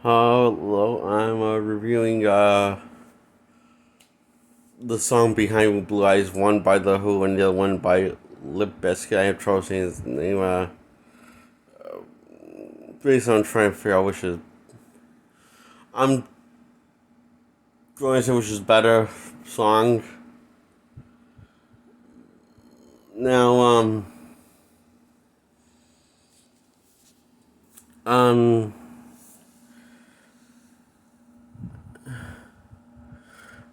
Hello, I'm reviewing the song Behind Blue Eyes, one by The Who and the other one by Limp Bizkit. I have trouble saying his name. Based on trying to figure out which is. I'm going to say which is better song. Now, um,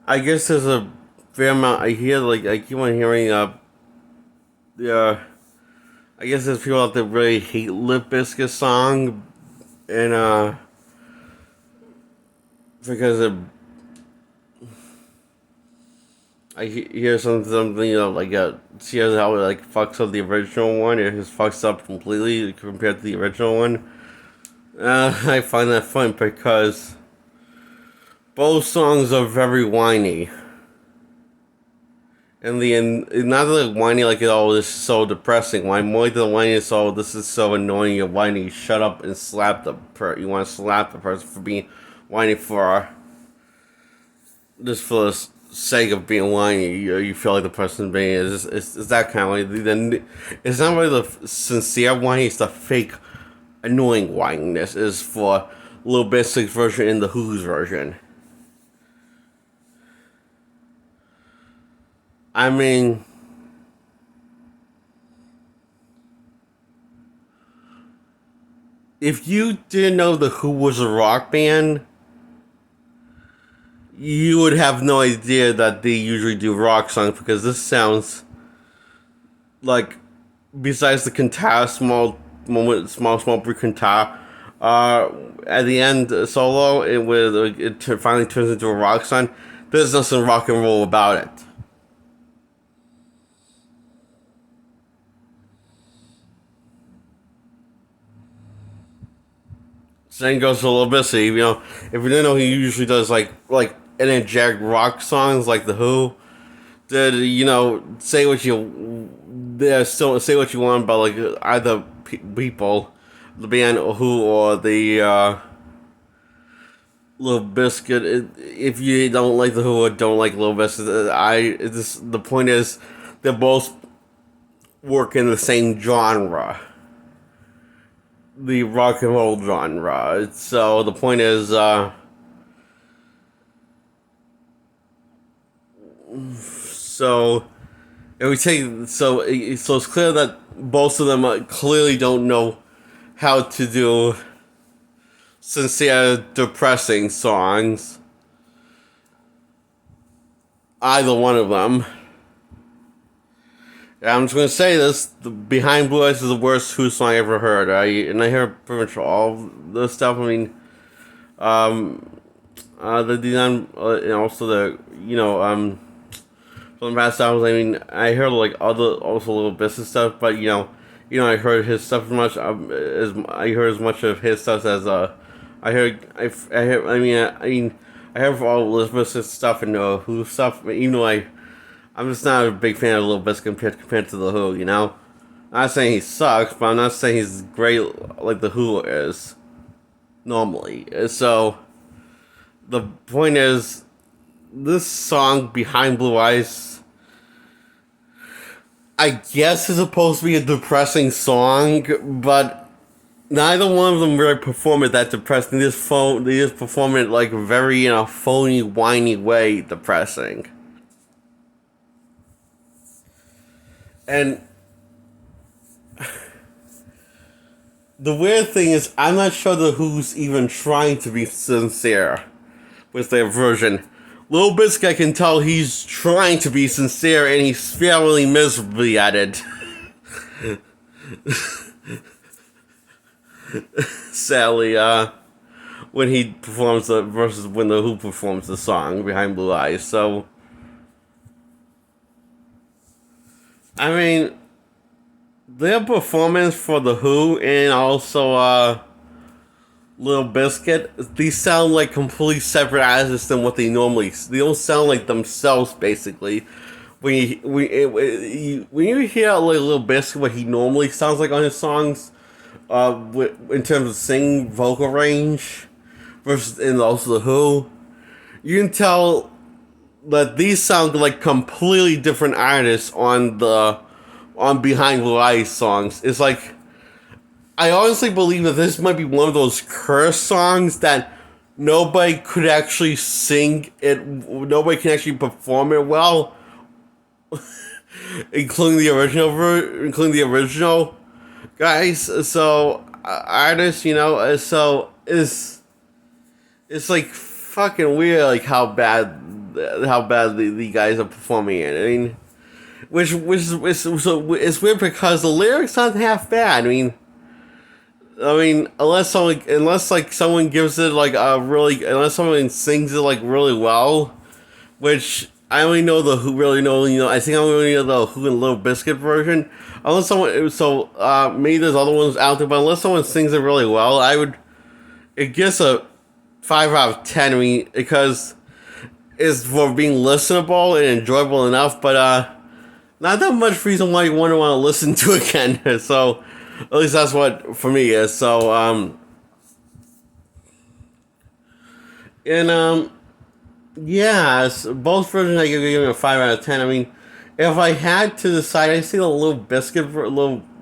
I guess there's a fair amount. I keep on hearing, yeah. I guess there's people out there really hate Limp Bizkit song, and because I hear something see how it like fucks up the original one. It just fucks up completely compared to the original one. I find that fun because both songs are very whiny. And not like whiny like, oh, this is so depressing. Why more like the whiny is, oh, this is so annoying. You're whiny. Shut up and slap you want to slap the person for being whiny just for the sake of being whiny. You feel like the person being is that kind of way. Then it's not really the sincere whiny. It's the fake annoying whininess. Is for Lil Bizkit's version and the Who's version. I mean, if you didn't know the Who was a rock band, you would have no idea that they usually do rock songs, because this sounds like, besides the guitar, small brief guitar, at the end solo, it finally turns into a rock song. There's nothing rock and roll about it. Same goes for Lil Bizkit. If you didn't know, he usually does like energetic rock songs like the Who. Did say what you? They still say what you want about like either people, the band Who or the Lil Bizkit. If you don't like the Who or don't like Lil Bizkit, the point is they both work in the same genre, the rock and roll genre. So the point is, so if we take so it's clear that both of them clearly don't know how to do sincere, depressing songs. Either one of them. I'm just gonna say this: the Behind Blue Eyes is the worst Who song I ever heard. I heard pretty much all the stuff. I mean, the design, and also the from the past albums. I mean, I heard like other also little bits of stuff, but I heard his stuff as much. As I heard as much of his stuff as I heard. I heard all Elizabeth's stuff and Who stuff. Even though I'm just not a big fan of Lil Bizkit compared to the Who. I'm not saying he sucks, but I'm not saying he's great like the Who is normally. So the point is, this song Behind Blue Eyes, I guess, is supposed to be a depressing song, but neither one of them really perform it that depressing. They just perform it like very in a phony, whiny way, depressing. And the weird thing is, I'm not sure the Who's even trying to be sincere with their version. Lil Bizkit, I can tell he's trying to be sincere, and he's failing miserably at it. Sadly, when he performs versus when the Who performs the song Behind Blue Eyes. So, I mean, their performance for the Who and also Lil Bizkit, these sound like completely separate artists than what they don't sound like themselves, basically. When you hear like Lil Bizkit, what he normally sounds like on his songs, in terms of singing vocal range, versus and also the Who, you can tell that these sound like completely different artists on Behind Blue Eyes songs. It's like I honestly believe that this might be one of those curse songs that nobody could actually sing it. Nobody can actually perform it well, including the original guys. So artists, so it's like fucking weird, like how bad the guys are performing it. I mean, which so it's weird because the lyrics aren't half bad. I mean, unless like someone gives it like unless someone sings it like really well, which I only know the Who really know. I think I only know the Who and Little Bizkit version. Unless maybe there's other ones out there, but unless someone sings it really well, it gets a 5 out of 10. Because it's for being listenable and enjoyable enough, but not that much reason why you want to listen to it again. So at least that's what for me is. So and both versions I give a 5 out of 10. I mean, if I had to decide, I see the little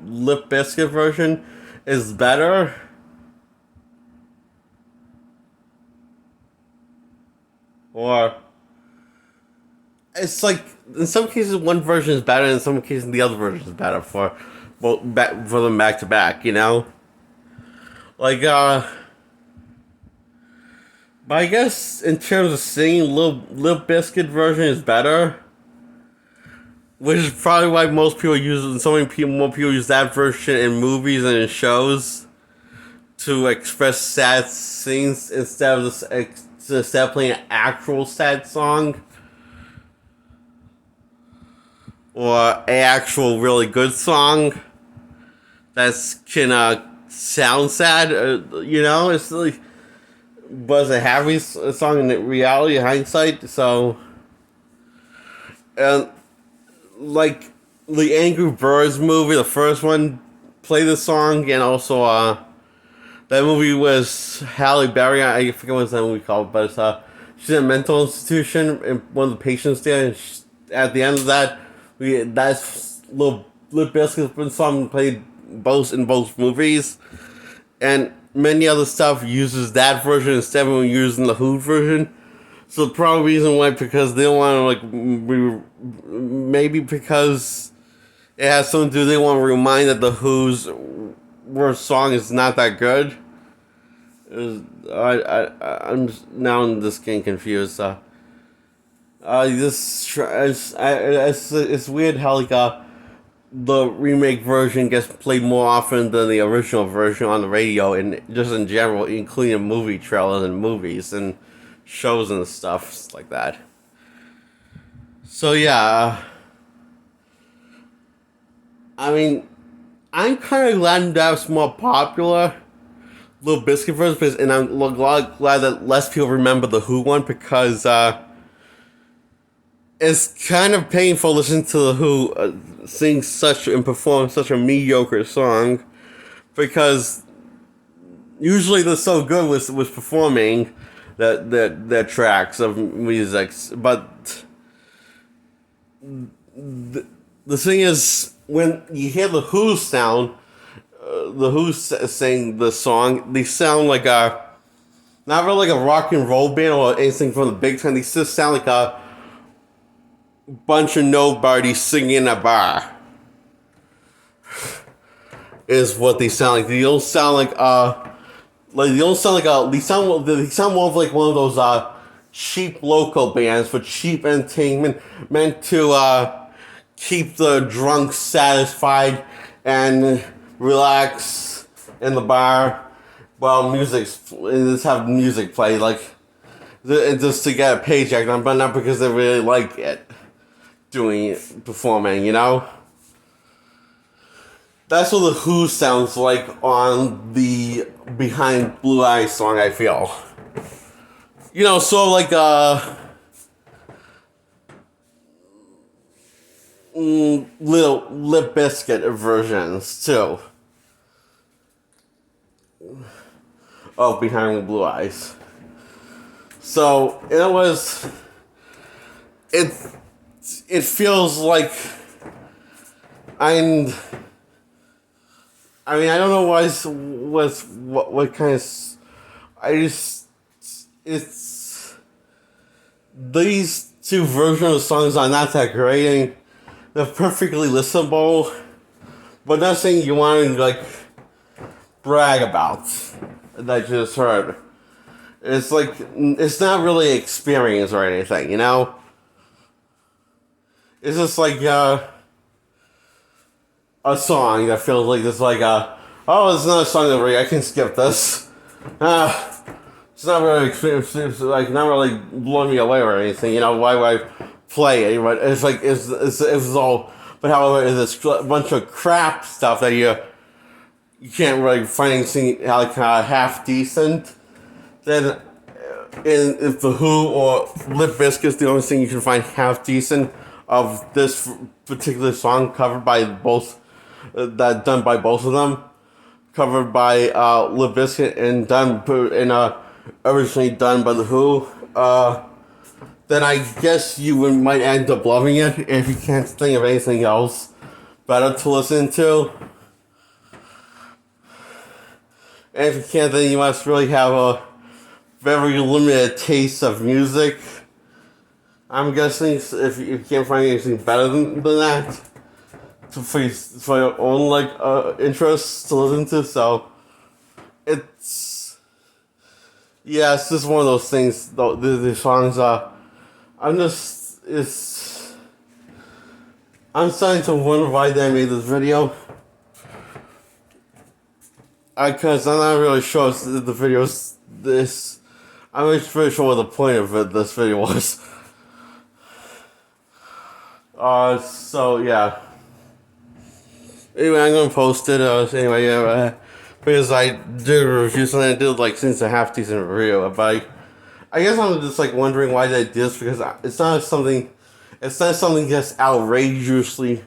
Lip Bizkit version is better. Or it's like in some cases one version is better, and in some cases the other version is better for them back to back. Like but I guess in terms of singing, Lil Bizkit version is better, which is probably why most people use. More people use that version in movies and in shows to express sad scenes instead of playing an actual sad song or an actual really good song that can sound sad. It's like was a happy song in reality, hindsight. So, and like the Angry Birds movie, the first one, played the song, and also that movie was Halle Berry. I forget what that movie called, but she's in a mental institution, and one of the patients there. And at the end of that, that's Lil Bizkit's song played in both movies, and many other stuff uses that version instead of using the Who version. So the probably reason why, because they don't want to maybe because it has something to do. They want to remind that the Who's worst song is not that good. I'm just getting confused. It's weird how the remake version gets played more often than the original version on the radio, and just in general, including movie trailers and movies and shows and stuff like that. So yeah, I mean, I'm kind of glad that's more popular, Little Bizkit version, and I'm glad that less people remember the Who one, because it's kind of painful listening to the Who sing and perform such a mediocre song, because usually they're so good with performing their tracks of music, but the thing is, when you hear the Who sound, the Who sing the song, they sound like not really like a rock and roll band or anything from the big time. They just sound like a bunch of nobodies singing in a bar. Is what they sound like. They don't sound like they sound more of like one of those cheap local bands for cheap entertainment, meant to keep the drunk satisfied and relax in the bar while just have music play, like just to get a paycheck, but not because they really like it, performing. That's what the Who sounds like on the Behind Blue Eyes song, I feel. So like little Lip Bizkit versions too of Behind the Blue Eyes. So it it feels like I'm. I mean, I don't know what kind of. I just it's these two versions of the songs are not that great. And they're perfectly listenable, but nothing you want to like brag about that you just heard. It's like it's not really experience or anything, you know. It's just like a song that feels like it's like oh, it's not a song that I can skip this. It's not really it's like not really blowing me away or anything, you know. Why would I play it? But it's like it's all. But however, it's this bunch of crap stuff that you can't really find anything like half decent. Then, if the Who or Limp Bizkit is the only thing you can find half decent of this particular song, covered by both, that done by both of them, covered by Limp Bizkit and done originally done by the Who, then I guess you might end up loving it if you can't think of anything else better to listen to. And if you can't, then you must really have a very limited taste of music. I'm guessing if you can't find anything better than that for your own interests to listen to, so it's just one of those things. The songs I'm starting to wonder why they made this video. Because I'm not really sure if the video's this. I'm not really sure what the point of this video was. So yeah. Anyway, I'm gonna post it. Because I did a review, something I did since a half decent review. But I guess I'm just wondering why they did this, because it's not something that's outrageously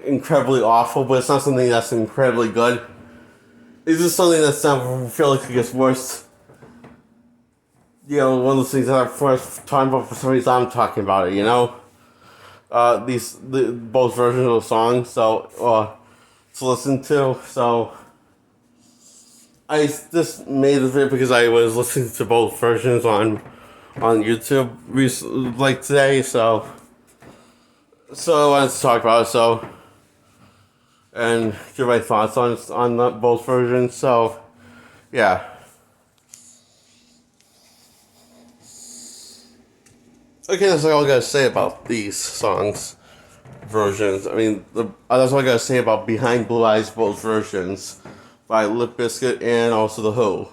incredibly awful, but it's not something that's incredibly good. It's just something that's I feel like it gets worse. You know, one of those things that I'm first talking about for some reason I'm talking about it, you know? Both versions of the song, so, to listen to, so. I just made this video because I was listening to both versions on YouTube today, so I wanted to talk about it, so. And give my thoughts on both versions, so, yeah. Okay, that's all I gotta say about these songs versions. I mean, that's all I gotta say about Behind Blue Eyes, both versions, by Limp Bizkit and also the Who.